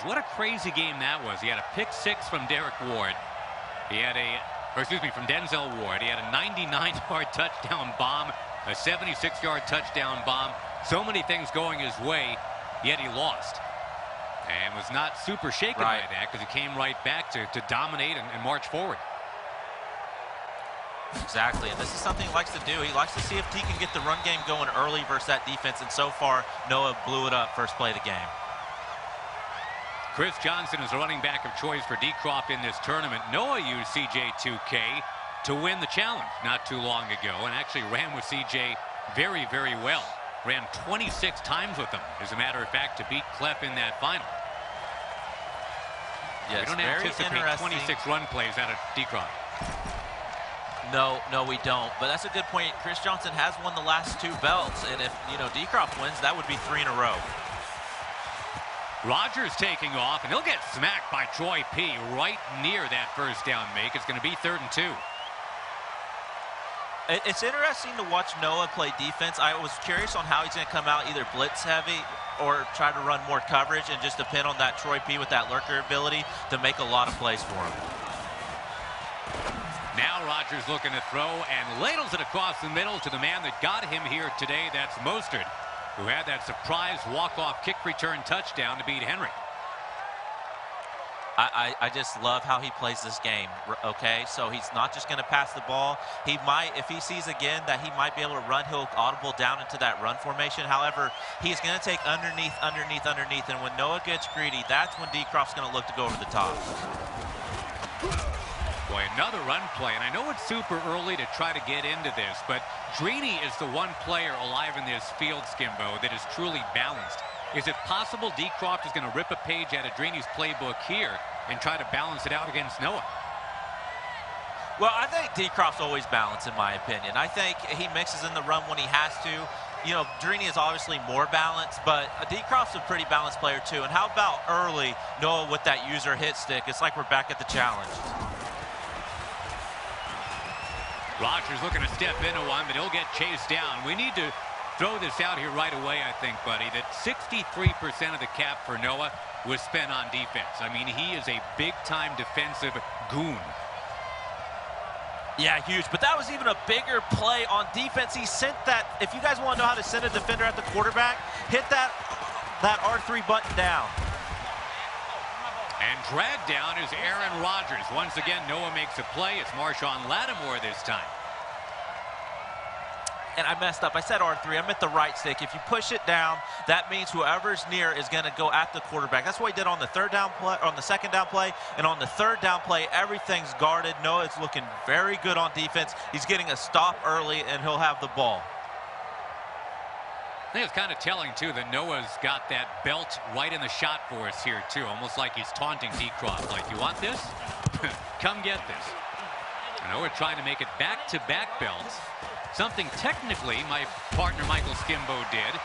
What a crazy game that was. He had a pick-6 from Derek Ward. He had from Denzel Ward. He had a 99-yard touchdown bomb, a 76-yard touchdown bomb. So many things going his way, yet he lost. And was not super shaken by that because he came right back to dominate and march forward. Exactly, and this is something he likes to do. He likes to see if he can get the run game going early versus that defense, and so far, Noah blew it up first play of the game. Chris Johnson is the running back of choice for Dcroft in this tournament. Noah used CJ2K to win the challenge not too long ago and actually ran with CJ very, very well. Ran 26 times with him, as a matter of fact, to beat Clef in that final. Yes, we don't anticipate 26 run plays out of Dcroft. No, we don't. But that's a good point. Chris Johnson has won the last 2 belts, and if Dcroft wins, that would be 3 in a row. Rogers taking off, and he'll get smacked by Troy P. right near that first down make. It's going to be 3rd and 2. It's interesting to watch Noah play defense. I was curious on how he's going to come out, either blitz heavy or try to run more coverage and just depend on that Troy P. with that lurker ability to make a lot of plays for him. Now Rogers looking to throw and ladles it across the middle to the man that got him here today. That's Mostert, who had that surprise walk-off kick return touchdown to beat Henry. I just love how he plays this game, okay? So he's not just going to pass the ball. He might, if he sees again that he might be able to run, he'll audible down into that run formation. However, he's going to take underneath, and when Noah gets greedy, that's when Dcroft's going to look to go over the top. Boy, another run play, and I know it's super early to try to get into this, but DRINI is the one player alive in this field, Skimbo, that is truly balanced. Is it possible Dcroft is going to rip a page out of DRINI's playbook here and try to balance it out against Noah? Well, I think Dcroft's always balanced, in my opinion. I think he mixes in the run when he has to. DRINI is obviously more balanced, but Dcroft's a pretty balanced player too. And how about early Noah with that user hit stick? It's like we're back at the challenge. Rogers looking to step into one, but he'll get chased down. We need to throw this out here right away, I think, buddy, that 63% of the cap for Noah was spent on defense. I mean, he is a big-time defensive goon. Yeah, huge. But that was even a bigger play on defense. He sent that. If you guys want to know how to send a defender at the quarterback, hit that R3 button down. And dragged down is Aaron Rodgers. Once again, Noah makes a play. It's Marshawn Lattimore this time. And I messed up. I said R3. I meant the right stick. If you push it down, that means whoever's near is going to go at the quarterback. That's what he did on the second down play, and on the third down play, everything's guarded. Noah's looking very good on defense. He's getting a stop early, and he'll have the ball. I think it's kind of telling, too, that Noah's got that belt right in the shot for us here, too. Almost like he's taunting Dcroft. Like, you want this? Come get this. And Noah trying to make it back-to-back belts. Something technically my partner Michael Skimbo did.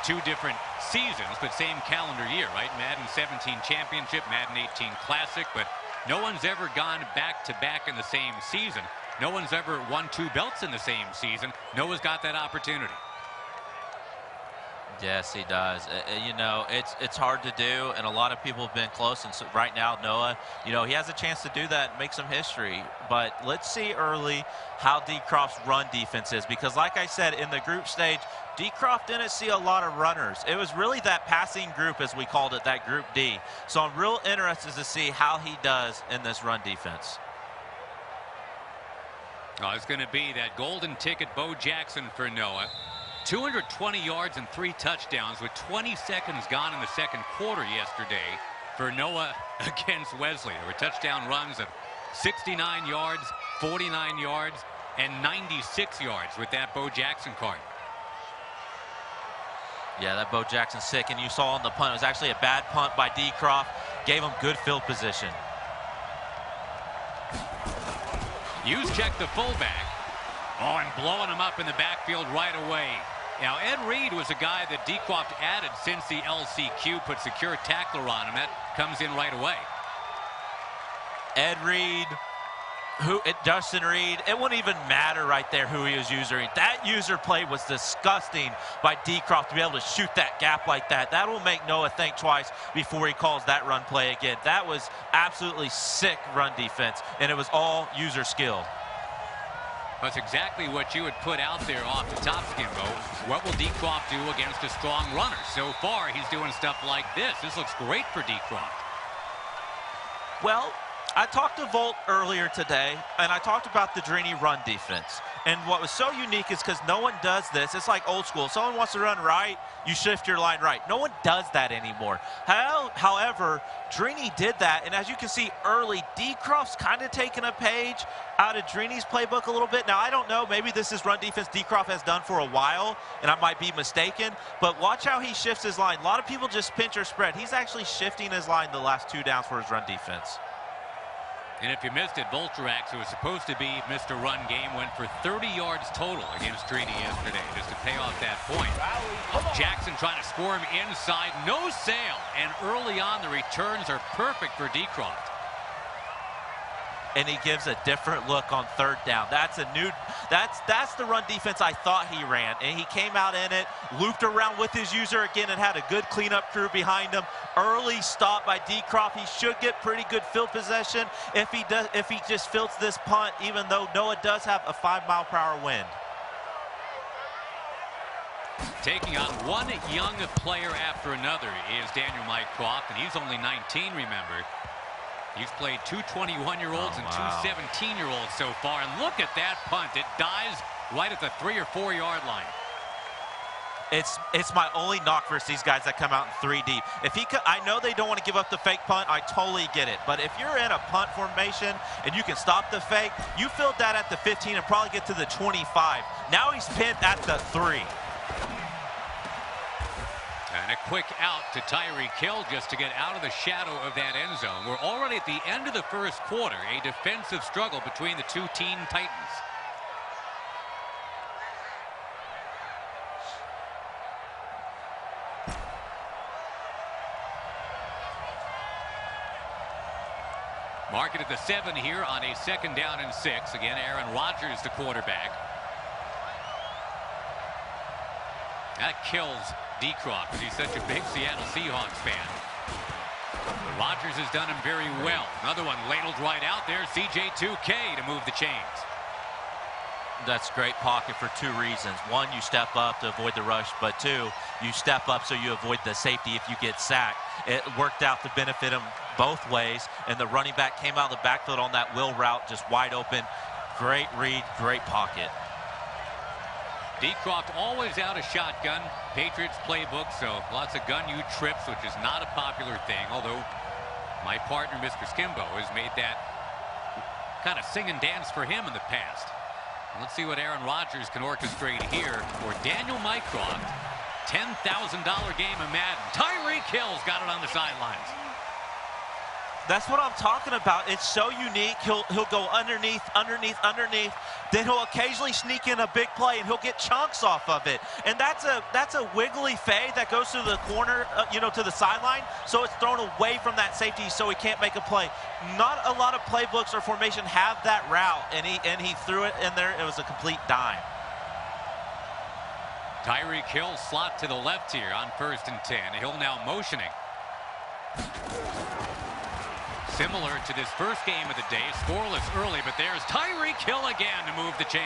2 different seasons, but same calendar year, right? Madden 17 Championship, Madden 18 Classic, but no one's ever gone back-to-back in the same season. No one's ever won 2 belts in the same season. Noah's got that opportunity. Yes, he does. It's hard to do, and a lot of people have been close. And so right now, Noah, he has a chance to do that and make some history. But let's see early how Dcroft's run defense is, because like I said, in the group stage, Dcroft didn't see a lot of runners. It was really that passing group, as we called it, that Group D. So I'm real interested to see how he does in this run defense. Oh, it's going to be that golden ticket Bo Jackson for Noah. 220 yards and 3 touchdowns with 20 seconds gone in the second quarter yesterday for Noah against Wesley. There were touchdown runs of 69 yards, 49 yards, and 96 yards with that Bo Jackson card. Yeah, that Bo Jackson sick, and you saw on the punt, it was actually a bad punt by Dcroft. Gave him good field position. Juszczyk, the fullback. Oh, and blowing him up in the backfield right away. Now, Ed Reed was a guy that Dcroft added since the LCQ, put secure tackler on him. That comes in right away. Ed Reed Justin Reed, it wouldn't even matter right there who he was using. That user play was disgusting by Dcroft to be able to shoot that gap like that. That will make Noah think twice before he calls that run play again. That was absolutely sick run defense, and it was all user skill. That's exactly what you would put out there off the top, Skimbo. What will Dcroft do against a strong runner? So far, he's doing stuff like this. This looks great for Dcroft. Well, I talked to Volt earlier today, and I talked about the DRINI run defense. And what was so unique is because no one does this. It's like old school. If someone wants to run right, you shift your line right. No one does that anymore. However, DRINI did that, and as you can see early, Dcroft's kind of taken a page out of DRINI's playbook a little bit. Now, I don't know. Maybe this is run defense Dcroft has done for a while, and I might be mistaken. But watch how he shifts his line. A lot of people just pinch or spread. He's actually shifting his line the last 2 downs for his run defense. And if you missed it, Volterax, who was supposed to be Mr. Run Game, went for 30 yards total against DRINI yesterday, just to pay off that point. Jackson trying to score him inside, no sail, and early on the returns are perfect for Dcroft. And he gives a different look on 3rd down. That's the run defense I thought he ran. And he came out in it, looped around with his user again, and had a good cleanup crew behind him. Early stop by Dcroft. He should get pretty good field possession if he just fields this punt, even though Noah does have a 5-mile-per-hour wind. Taking on one young player after another is Daniel Mycroft, and he's only 19, remember. He's played 2 21-year-olds and 2 17-year-olds so far. And look at that punt. It dies right at the 3 or 4 yard line. It's my only knock versus these guys that come out in 3 deep. If he could, I know they don't want to give up the fake punt. I totally get it. But if you're in a punt formation and you can stop the fake, you filled that at the 15 and probably get to the 25. Now he's pinned at the 3. And a quick out to Tyreek Hill just to get out of the shadow of that end zone. We're already at the end of the first quarter, a defensive struggle between the 2 Teen Titans. Mark it at the 7 here on a 2nd down and 6. Again, Aaron Rodgers, the quarterback. That kills Dcroft because he's such a big Seattle Seahawks fan. But Rodgers has done him very well. Another one ladled right out there. CJ2K to move the chains. That's great pocket for 2 reasons. 1, you step up to avoid the rush, but 2, you step up so you avoid the safety if you get sacked. It worked out to benefit him both ways, and the running back came out of the backfield on that wheel route, just wide open. Great read, great pocket. Dcroft always out of shotgun. Patriots playbook, so lots of gun you trips, which is not a popular thing, although my partner, Mr. Skimbo, has made that kind of sing and dance for him in the past. Let's see what Aaron Rodgers can orchestrate here for Daniel Mycroft. $10,000 game of Madden. Tyreek Hill's got it on the sidelines. That's what I'm talking about. It's so unique. He'll go underneath. Then he'll occasionally sneak in a big play, and he'll get chunks off of it. And that's a wiggly fade that goes to the corner, to the sideline. So it's thrown away from that safety, so he can't make a play. Not a lot of playbooks or formation have that route, and he threw it in there. It was a complete dime. Tyreek Hill slot to the left here on 1st and 10. Hill now motioning. Similar to this first game of the day, scoreless early, but there's Tyreek Hill again to move the chains.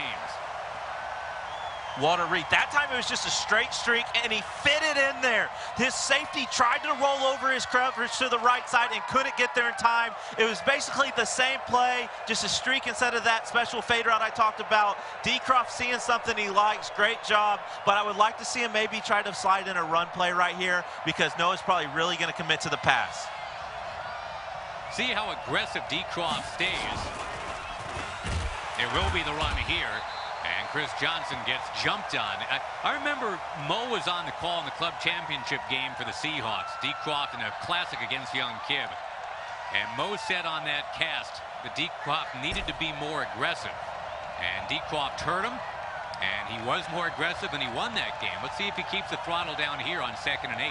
What a read. That time it was just a straight streak, and he fit it in there. His safety tried to roll over his coverage to the right side and couldn't get there in time. It was basically the same play, just a streak instead of that special fade route I talked about. Dcroft seeing something he likes. Great job. But I would like to see him maybe try to slide in a run play right here because Noah's probably really going to commit to the pass. See how aggressive Dcroft stays. There will be the run here. And Chris Johnson gets jumped on. I remember Mo was on the call in the club championship game for the Seahawks. Dcroft in a classic against young Kib. And Mo said on that cast that Dcroft needed to be more aggressive. And Dcroft heard him. And he was more aggressive and he won that game. Let's see if he keeps the throttle down here on 2nd and 8.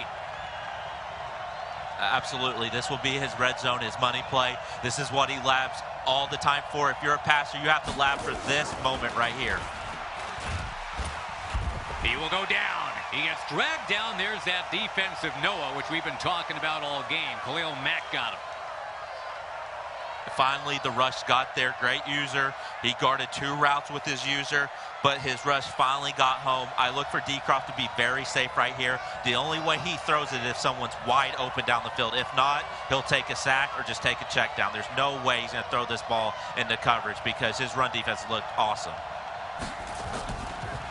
Absolutely. This will be his red zone, his money play. This is what he loves. all the time for. If you're a passer, you have to lab for this moment right here. He will go down. He gets dragged down. There's that defensive Noah, which we've been talking about all game. LIL MAN got him. Finally, the rush got there. Great user. He guarded 2 routes with his user, but his rush finally got home. I look for Dcroft to be very safe right here. The only way he throws it is if someone's wide open down the field. If not, he'll take a sack or just take a check down. There's no way he's going to throw this ball into coverage because his run defense looked awesome.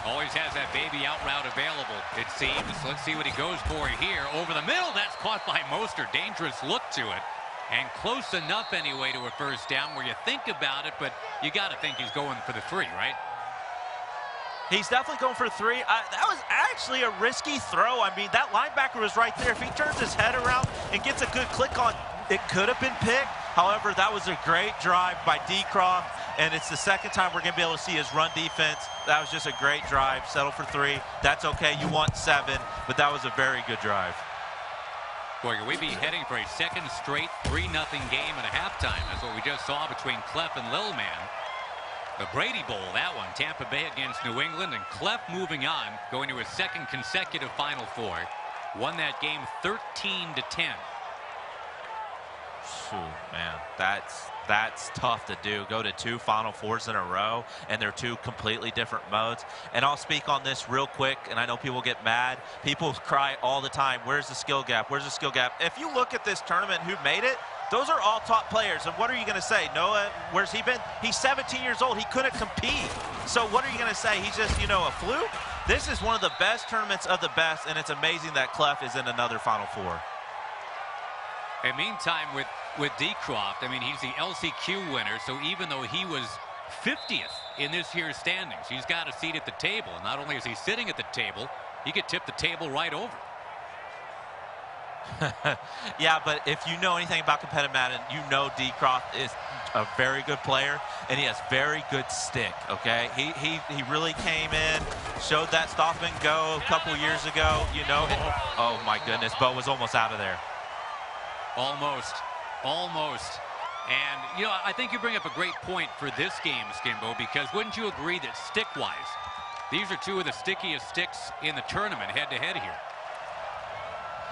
Always has that baby out route available, it seems. Let's see what he goes for here. Over the middle, that's caught by Mostert. Dangerous look to it. And close enough anyway to a first down where you think about it, but you got to think he's going for the 3, right? He's definitely going for 3. That was actually a risky throw. I mean, that linebacker was right there. If he turns his head around and gets a good click on, it could have been picked. However, that was a great drive by Dcroft, and it's the second time we're going to be able to see his run defense. That was just a great drive. Settle for 3. That's okay. You want 7, but that was a very good drive. Boy, could we be heading for a second straight 3-0 game at a halftime? That's what we just saw between Clef and LIL MAN. The Brady Bowl, that one. Tampa Bay against New England, and Clef moving on, going to his second consecutive Final Four. Won that game 13-10. Man, that's tough to do. Go to 2 Final Fours in a row, and they're 2 completely different modes. And I'll speak on this real quick, and I know people get mad. People cry all the time, where's the skill gap? Where's the skill gap? If you look at this tournament, who made it, those are all top players. And what are you going to say? Noah, where's he been? He's 17 years old. He couldn't compete. So what are you going to say? He's just, a fluke? This is one of the best tournaments of the best, and it's amazing that Clef is in another Final Four. And meantime, with Dcroft, I mean, he's the LCQ winner, so even though he was 50th in this year's standings, he's got a seat at the table. And not only is he sitting at the table, he could tip the table right over. Yeah, but if you know anything about competitive Madden, you know Dcroft is a very good player, and he has very good stick, okay? He really came in, showed that stop and go a couple years ago, Oh, my goodness, Bo was almost out of there. Almost. And, I think you bring up a great point for this game, Skimbo, because wouldn't you agree that stick-wise, these are 2 of the stickiest sticks in the tournament head-to-head here?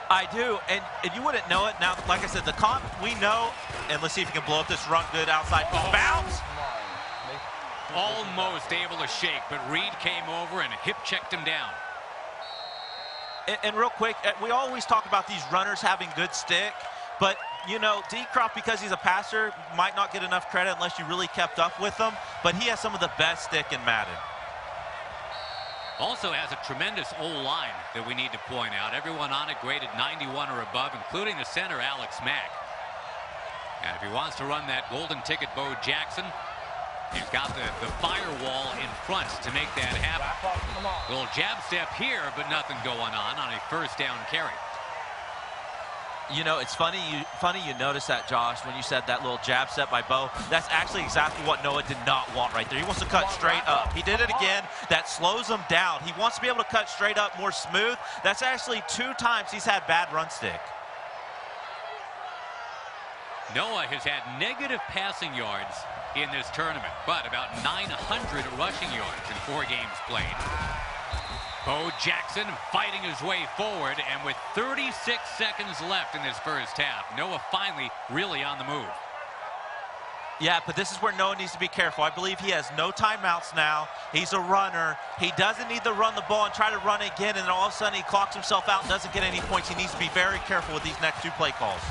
I do, and you wouldn't know it. Now, like I said, the comp, we know, and let's see if he can blow up this run good outside. Bounce! Almost able to shake, but Reed came over and hip-checked him down. And real quick, we always talk about these runners having good stick, but, Dcroft, because he's a passer, might not get enough credit unless you really kept up with him, but he has some of the best stick in Madden. Also has a tremendous O-line that we need to point out. Everyone on it graded 91 or above, including the center, Alex Mack. And if he wants to run that golden ticket, Bo Jackson, he's got the firewall in front to make that happen. Little jab step here, but nothing going on a first down carry. It's funny you notice that, Josh, when you said that little jab step by Bo. That's actually exactly what Noah did not want right there. He wants to cut straight up. He did it again. That slows him down. He wants to be able to cut straight up more smooth. That's actually 2 times he's had bad run stick. Noah has had negative passing yards in this tournament, but about 900 rushing yards in 4 games played. Bo Jackson fighting his way forward, and with 36 seconds left in this first half, Noah finally really on the move. Yeah, but this is where Noah needs to be careful. I believe he has no timeouts now. He's a runner. He doesn't need to run the ball and try to run again, and then all of a sudden he clocks himself out and doesn't get any points. He needs to be very careful with these next 2 play calls.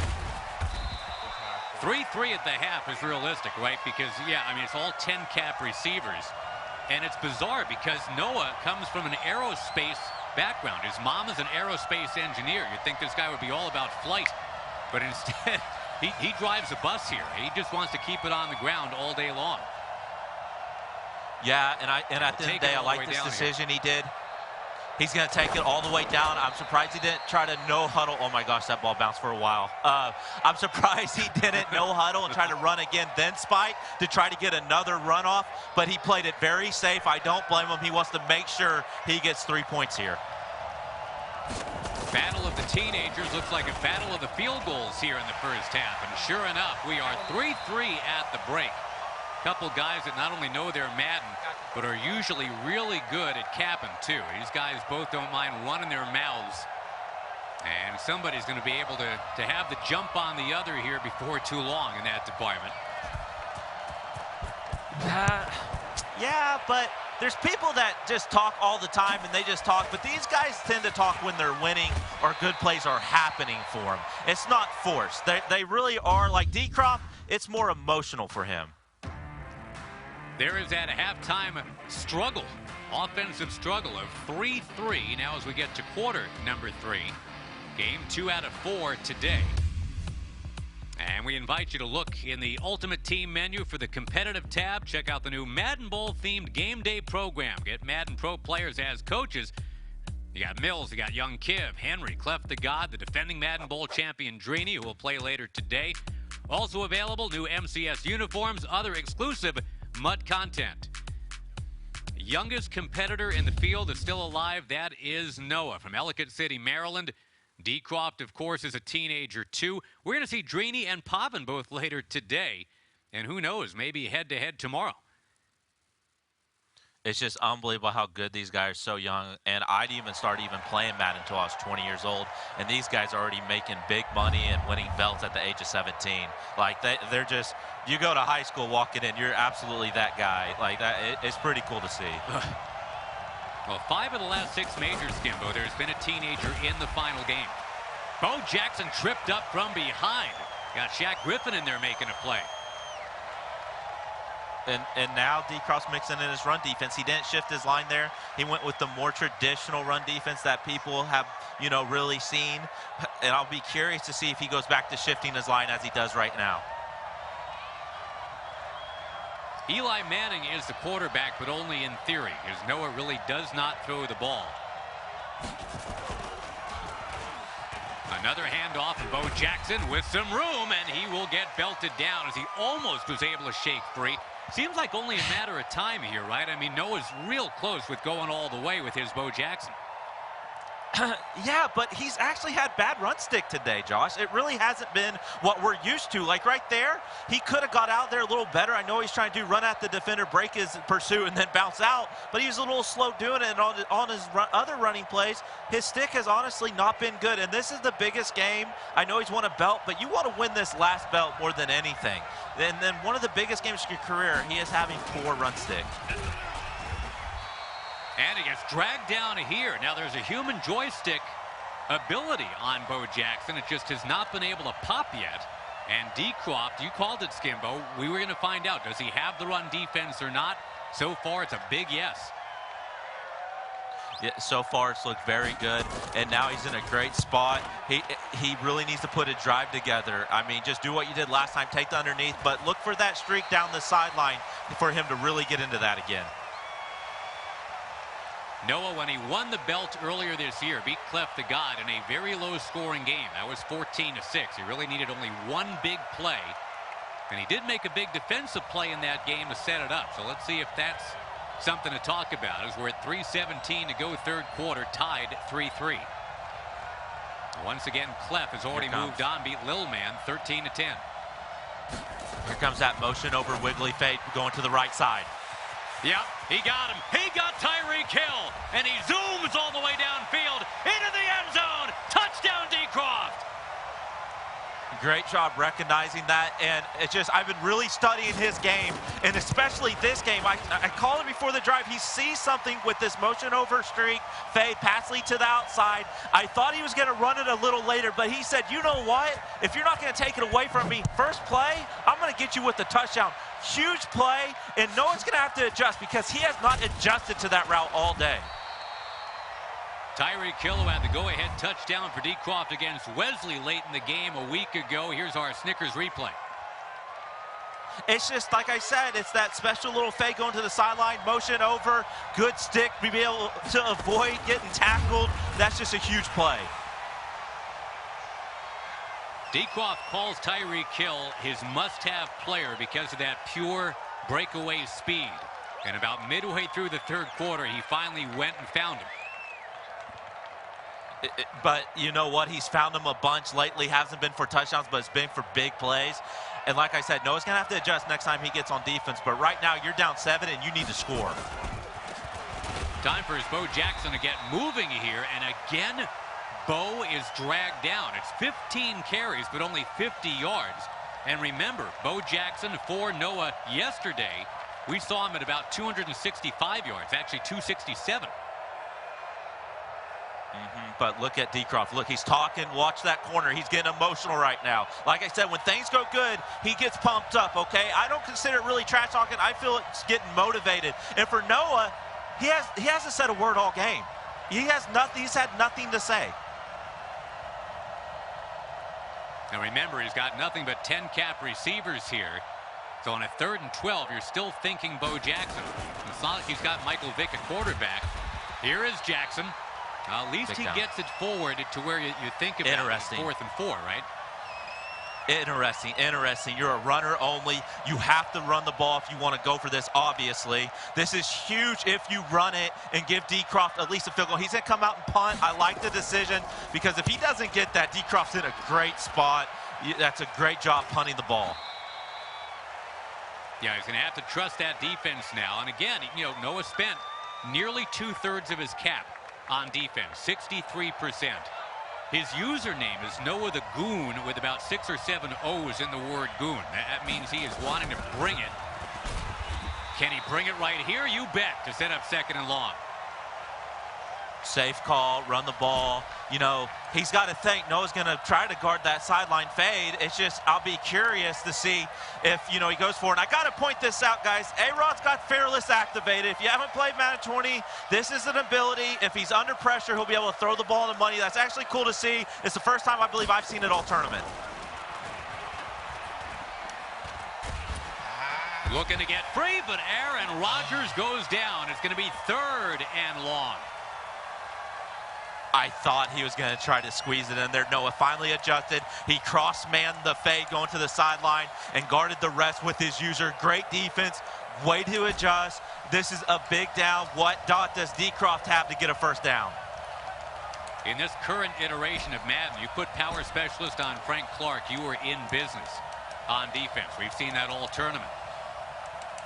3-3 at the half is realistic, right? Because, yeah, I mean, it's all 10-cap receivers. And it's bizarre because Noah comes from an aerospace background. His mom is an aerospace engineer. You'd think this guy would be all about flight. But instead, he drives a bus here. He just wants to keep it on the ground all day long. Yeah, and at the end of the day, I like this decision he did. He's going to take it all the way down. I'm surprised he didn't try to no huddle. Oh, my gosh, that ball bounced for a while. I'm surprised he didn't no huddle and try to run again, then spike to try to get another run off. But he played it very safe. I don't blame him. He wants to make sure he gets 3 points here. Battle of the teenagers. Looks like a battle of the field goals here in the first half. And sure enough, we are 3-3 at the break. Couple guys that not only know their Madden, but are usually really good at capping too. These guys both don't mind one in their mouths. And somebody's going to be able to have the jump on the other here before too long in that department. Yeah, but there's people that just talk all the time and they just talk, but these guys tend to talk when they're winning or good plays are happening for them. It's not forced. They really are. Like Dcroft, it's more emotional for him. There is that halftime struggle, offensive struggle of 3-3 now as we get to quarter number 3. Game 2 out of 4 today. And we invite you to look in the Ultimate Team menu for the competitive tab. Check out the new Madden Bowl themed game day program. Get Madden Pro players as coaches. You got Mills, you got young Kiv, Henry, CLEFFTHEGOD, the defending Madden Bowl champion DRINI, who will play later today. Also available, new MCS uniforms, other exclusive MUD content. Youngest competitor in the field is still alive. That is Noah from Ellicott City, Maryland. Dcroft, of course, is a teenager, too. We're going to see DRINI and PAVAN both later today. And who knows, maybe head-to-head tomorrow. It's just unbelievable how good these guys are so young. And I didn't even start playing Madden until I was 20 years old. And these guys are already making big money and winning belts at the age of 17. Like, they're just, you go to high school walking in, you're absolutely that guy. Like, it's pretty cool to see. Well, 5 of the last 6 majors, Skimbo, there's been a teenager in the final game. Bo Jackson tripped up from behind. Got Shaq Griffin in there making a play. And now Dcroft's mixing in his run defense. He didn't shift his line there. He went with the more traditional run defense that people have, really seen. And I'll be curious to see if he goes back to shifting his line as he does right now. Eli Manning is the quarterback, but only in theory, as Noah really does not throw the ball. Another handoff from Bo Jackson with some room, and he will get belted down as he almost was able to shake free. Seems like only a matter of time here, right? I mean, Noah's real close with going all the way with his Bo Jackson. Yeah, but he's actually had bad run stick today, Josh. It really hasn't been what we're used to. Like right there, he could have got out there a little better. I know he's trying to run at the defender, break his pursuit, and then bounce out, but he was a little slow doing it. And on his other running plays, his stick has honestly not been good. And this is the biggest game. I know he's won a belt, but you want to win this last belt more than anything. And then one of the biggest games of your career, he is having poor run stick. And he gets dragged down here. Now there's a human joystick ability on Bo Jackson. It just has not been able to pop yet. And Dcroft, you called it, Skimbo. We were going to find out. Does he have the run defense or not? So far, it's a big yes. Yeah, so far, it's looked very good. And now he's in a great spot. He really needs to put a drive together. I mean, just do what you did last time. Take the underneath. But look for that streak down the sideline for him to really get into that again. Noah, when he won the belt earlier this year, beat CLEFFTHEGOD in a very low-scoring game. That was 14-6. He really needed only one big play. And he did make a big defensive play in that game to set it up. So let's see if that's something to talk about, as we're at 3:17 to go third quarter, tied 3-3. Once again, Clef has already moved on, beat LIL MAN 13-10. Here comes that motion over Wiggly fade going to the right side. Yep, he got him. He got Tyreek Hill, and he zooms all the way downfield into the end zone. Touchdown, Dcroft. Great job recognizing that, and it's just, I've been really studying his game, and especially this game. I called it before the drive. He sees something with this motion over streak, fade, pass lead to the outside. I thought he was going to run it a little later, but he said, you know what? If you're not going to take it away from me, first play, I'm going to get you with the touchdown. Huge play, and no one's going to have to adjust because he has not adjusted to that route all day. Tyreek Hill had the go-ahead touchdown for Dcroft against Wesley late in the game a week ago. Here's our Snickers replay. It's just, like I said, it's that special little fake going to the sideline, motion over, good stick, be able to avoid getting tackled. That's just a huge play. Dcroft calls Tyreek Hill his must-have player because of that pure breakaway speed. And about midway through the third quarter, he finally went and found him. But you know what? He's found them a bunch lately. Hasn't been for touchdowns, but it's been for big plays. And like I said, Noah's going to have to adjust next time he gets on defense. But right now, you're down 7, and you need to score. Time for Bo Jackson to get moving here. And again, Bo is dragged down. It's 15 carries, but only 50 yards. And remember, Bo Jackson for Noah yesterday, we saw him at about 265 yards, actually 267. But look at Dcroft. Look, he's talking. Watch that corner. He's getting emotional right now. Like I said, when things go good, he gets pumped up, okay? I don't consider it really trash talking. I feel it's getting motivated. And for Noah, he hasn't said a word all game. He has nothing. He's had nothing to say. Now remember, he's got nothing but 10 cap receivers here. So on a 3rd and 12, you're still thinking Bo Jackson. It's not like he's got Michael Vick at quarterback. Here is Jackson. At least he gets it forward to where you think about it. 4th and 4, right? Interesting, interesting. You're a runner only. You have to run the ball if you want to go for this, obviously. This is huge if you run it and give Dcroft at least a field goal. He's going to come out and punt. I like the decision because if he doesn't get that, Dcroft's in a great spot. That's a great job punting the ball. Yeah, he's going to have to trust that defense now. And again, you know, Noah spent nearly 2/3 of his cap on defense, 63%. His username is Noah the Goon with about 6 or 7 O's in the word goon. That means he is wanting to bring it. Can he bring it right here? You bet, to set up 2nd and long. Safe call, run the ball. You know, he's got to think Noah's going to try to guard that sideline fade. It's just, I'll be curious to see if, you know, he goes for it. And I got to point this out, guys. A-Rod's got Fearless activated. If you haven't played Madden 20, this is an ability. If he's under pressure, he'll be able to throw the ball in the money. That's actually cool to see. It's the first time I believe I've seen it all tournament. Looking to get free, but Aaron Rodgers goes down. It's going to be 3rd and long. I thought he was going to try to squeeze it in there. Noah finally adjusted. He cross-manned the fade going to the sideline and guarded the rest with his user. Great defense. Way to adjust. This is a big down. What dot does Dcroft have to get a 1st down? In this current iteration of Madden, you put power specialist on Frank Clark, you were in business on defense. We've seen that all tournament.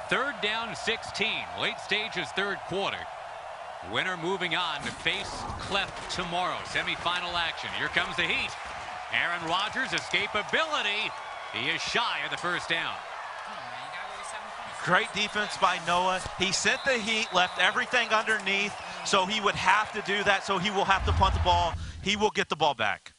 3rd down, 16. Late stages, 3rd quarter. Winner moving on to face Cleft tomorrow. Semifinal action. Here comes the heat. Aaron Rodgers, escapability. He is shy of the 1st down. Great defense by Noah. He sent the heat, left everything underneath, so he would have to do that, so he will have to punt the ball. He will get the ball back.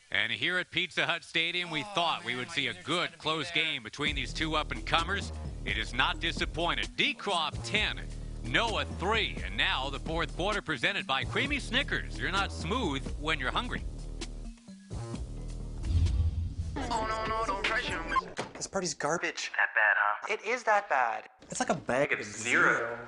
And here at Pizza Hut Stadium, we thought we would see a good, close game between these two up-and-comers. It is not disappointed. Dcroft 10. Noah 3, and now the 4th quarter presented by Creamy Snickers. You're not smooth when you're hungry. Oh, no, don't pressure me. This party's garbage. That bad, huh? It is that bad. It's like a bag of zeros.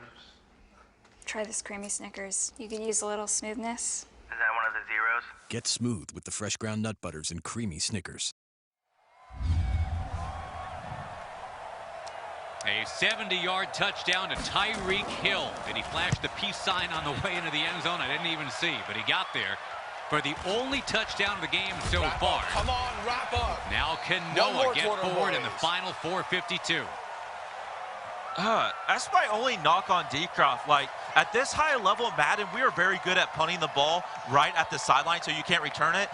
Try this Creamy Snickers. You could use a little smoothness. Is that one of the zeros? Get smooth with the fresh ground nut butters and Creamy Snickers. A 70-yard touchdown to Tyreek Hill. Did he flash the peace sign on the way into the end zone? I didn't even see, but he got there for the only touchdown of the game so far. Come on, wrap up. Now can Noah get forward in the final 4:52? That's my only knock on Dcroft. Like, at this high level of Madden, we are very good at punting the ball right at the sideline so you can't return it.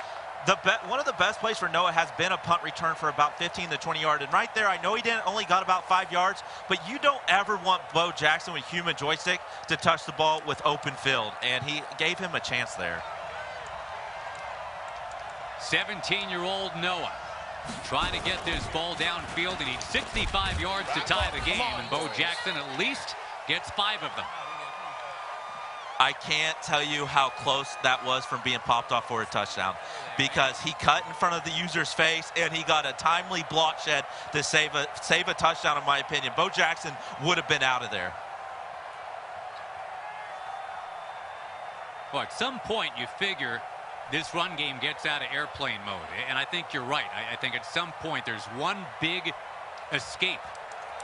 One of the best plays for Noah has been a punt return for about 15 to 20 yards. And right there, I know he only got about 5 yards, but you don't ever want Bo Jackson with human joystick to touch the ball with open field. And he gave him a chance there. 17-year-old Noah trying to get this ball downfield. He needs 65 yards to tie the game, and Bo Jackson at least gets 5 of them. I can't tell you how close that was from being popped off for a touchdown because he cut in front of the user's face and he got a timely block shed to save a touchdown, in my opinion. Bo Jackson would have been out of there. Well, at some point you figure this run game gets out of airplane mode, and I think you're right. I think at some point there's one big escape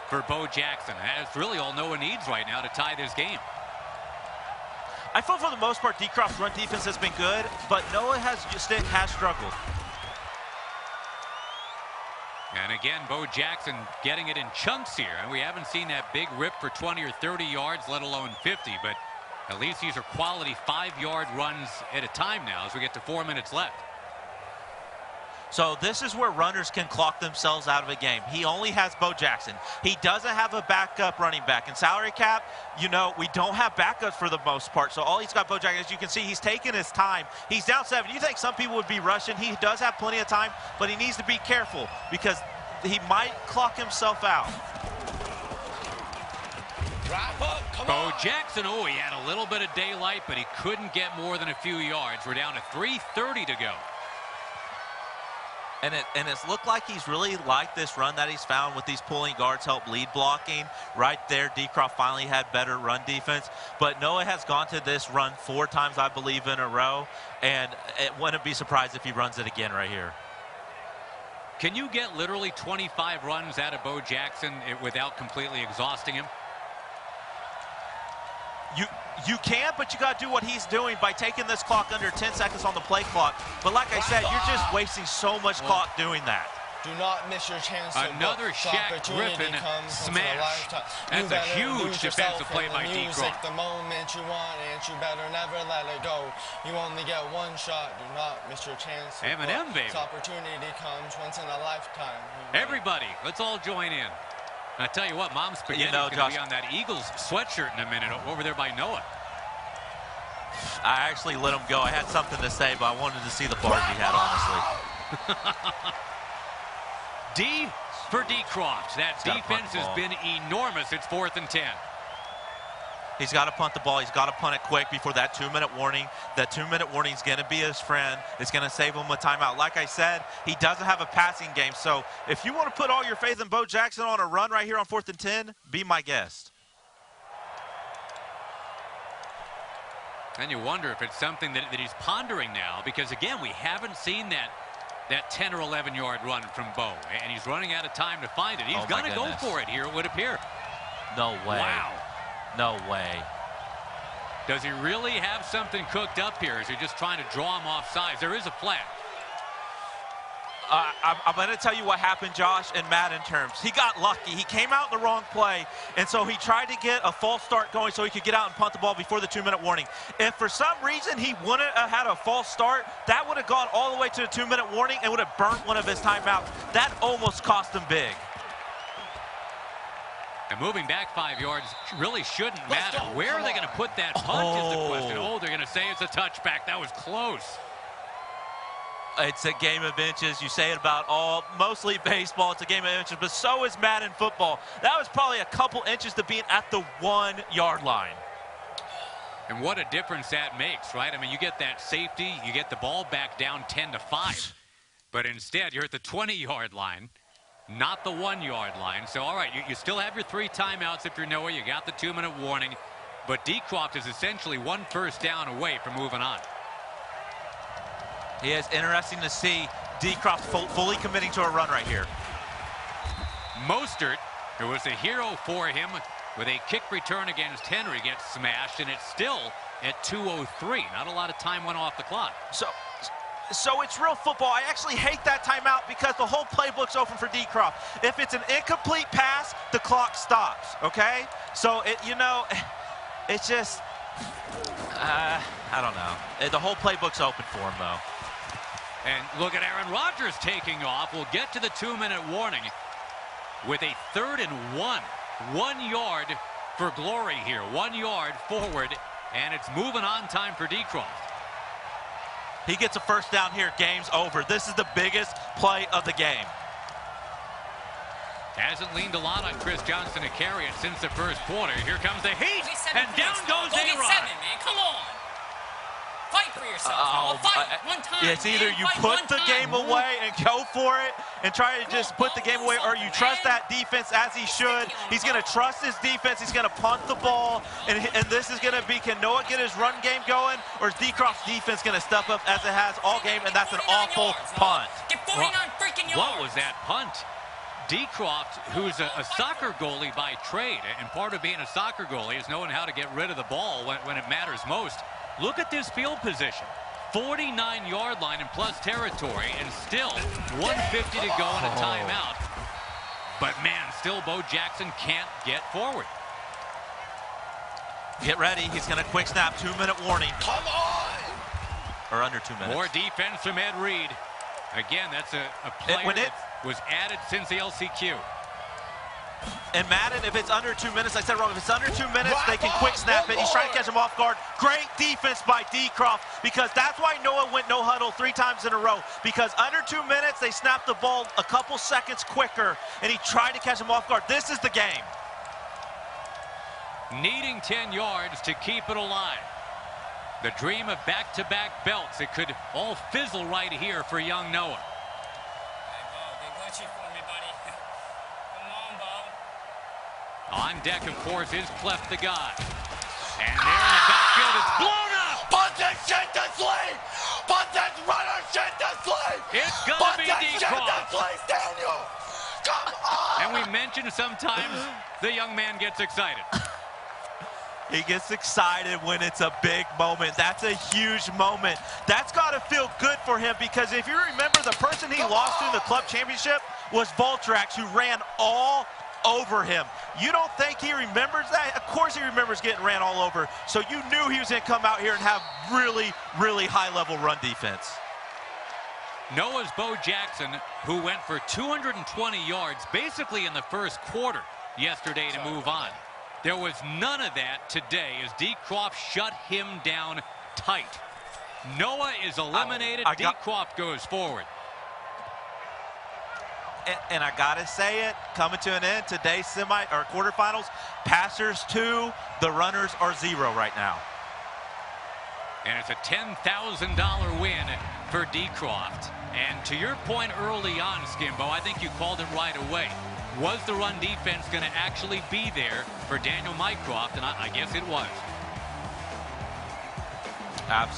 for Bo Jackson. That's really all Noah needs right now to tie this game. I feel for the most part, Dcroft's run defense has been good, but Noah has struggled. And again, Bo Jackson getting it in chunks here. And we haven't seen that big rip for 20 or 30 yards, let alone 50. But at least these are quality 5-yard runs at a time now as we get to 4 minutes left. So this is where runners can clock themselves out of a game. He only has Bo Jackson. He doesn't have a backup running back. In salary cap, you know, we don't have backups for the most part. So all he's got Bo Jackson. As you can see, he's taking his time. He's down 7. You think some people would be rushing. He does have plenty of time, but he needs to be careful because he might clock himself out. Bo Jackson, oh, he had a little bit of daylight, but he couldn't get more than a few yards. We're down to 3:30 to go. And it's looked like he's really liked this run that he's found with these pulling guards help lead blocking. Right there, Dcroft finally had better run defense. But Noah has gone to this run 4 times, I believe, in a row. And it wouldn't be surprised if he runs it again right here. Can you get literally 25 runs out of Bo Jackson without completely exhausting him? You can, but you got to do what he's doing by taking this clock under 10 seconds on the play clock. But like I said, you're just wasting so much clock doing that. Do not miss your chance. Another Shaq Griffin smash. That's a huge defensive play by Dcroft. The moment you want it, you better never let it go. You only get one shot. Do not miss your chance. Eminem, baby. This opportunity comes once in a lifetime. Everybody, let's all join in. I tell you what, Mom Spaghetti's going to be on that Eagles sweatshirt in a minute over there by Noah. I actually let him go. I had something to say, but I wanted to see the bars he had, honestly. D for Dcroft. That defense has been enormous. It's 4th and 10. He's got to punt the ball. He's got to punt it quick before that 2-minute warning. That 2-minute warning is going to be his friend. It's going to save him a timeout. Like I said, he doesn't have a passing game. So if you want to put all your faith in Bo Jackson on a run right here on 4th and 10, be my guest. And you wonder if it's something that he's pondering now, because again, we haven't seen that 10 or 11-yard run from Bo, and he's running out of time to find it. He's going to go for it here, it would appear. No way. Wow. No way. Does he really have something cooked up here? Is he just trying to draw him off sides? There is a flag. I'm going to tell you what happened, Josh, in Madden terms. He got lucky. He came out in the wrong play, and so he tried to get a false start going so he could get out and punt the ball before the 2-minute warning. If for some reason he wouldn't have had a false start, that would have gone all the way to the 2-minute warning and would have burnt one of his timeouts. That almost cost him big. And moving back 5 yards really shouldn't matter. Where are they going to put that punt is the question. Oh, they're going to say it's a touchback. That was close. It's a game of inches. You say it about mostly baseball. It's a game of inches, but so is Madden football. That was probably a couple inches to being at the 1-yard line. And what a difference that makes, right? I mean, you get that safety, you get the ball back down 10-5. But instead, you're at the 20-yard line, not the 1-yard line. So, all right, you still have your 3 timeouts if you're Noah. You got the 2-minute warning. But Dcroft is essentially 1 first down away from moving on. It is interesting to see Dcroft fully committing to a run right here. Mostert, who was a hero for him with a kick return against Henry, gets smashed, and it's still at 2:03. Not a lot of time went off the clock. So it's real football. I actually hate that timeout because the whole playbook's open for Dcroft. If it's an incomplete pass, the clock stops, okay? So, it's just, I don't know. The whole playbook's open for him, though. And look at Aaron Rodgers taking off. We'll get to the 2-minute warning with a 3rd and 1. 1 yard for glory here. 1 yard forward, and it's moving on time for Dcroft. He gets a first down here. Game's over. This is the biggest play of the game. Hasn't leaned a lot on Chris Johnson to carry it since the first quarter. Here comes the heat, and down goes A-Rod. Man. Come on. Fight for yourself. Fight one time. It's either you put the game away and go for it and try to just put the game away, or you trust that defense as he should. He's going to trust his defense. He's going to punt the ball, and this is going to be, can Noah get his run game going, or is Dcroft's defense going to step up as it has all game, and that's an awful punt. Get 49 freaking yards. What was that punt? Dcroft, who's a soccer goalie by trade, and part of being a soccer goalie is knowing how to get rid of the ball when it matters most. Look at this field position. 49-yard line in plus territory, and still 150 to go in a timeout. But man, still Bo Jackson can't get forward. Get ready. He's going to quick snap. 2-minute warning. Come on! Or under 2 minutes. More defense from Ed Reed. Again, that's a player that was added since the LCQ. And Madden, if it's under 2 minutes, I said wrong, if it's under 2 minutes, they can quick snap it. He's trying to catch him off guard. Great defense by Dcroft, because that's why Noah went no huddle 3 times in a row, because under 2 minutes, they snapped the ball a couple seconds quicker, and he tried to catch him off guard. This is the game. Needing 10 yards to keep it alive. The dream of back-to-back belts. It could all fizzle right here for young Noah. Hey, Bo, get glitchy for me, buddy. Come on, Bo. On deck, of course, is CLEFFTHEGOD. And there in the backfield, it's blown up! Put this shit to sleep! Put this runner shit to sleep! It's gonna be Dcroft. Daniel! Come on! And we mentioned sometimes the young man gets excited. He gets excited when it's a big moment. That's a huge moment. That's got to feel good for him, because if you remember, the person he lost in the club championship was Voltrax, who ran all over him. You don't think he remembers that? Of course he remembers getting ran all over. So you knew he was going to come out here and have really, really high-level run defense. Noah's Bo Jackson, who went for 220 yards basically in the first quarter yesterday to move on. There was none of that today as Dcroft shut him down tight. Noah is eliminated. Dcroft goes forward. And I got to say it, coming to an end, today's quarterfinals, passers 2, the runners are 0 right now. And it's a $10,000 win for Dcroft. And to your point early on, Skimbo, I think you called it right away. Was the run defense going to actually be there for Daniel Mycroft? And I guess it was. Absolutely.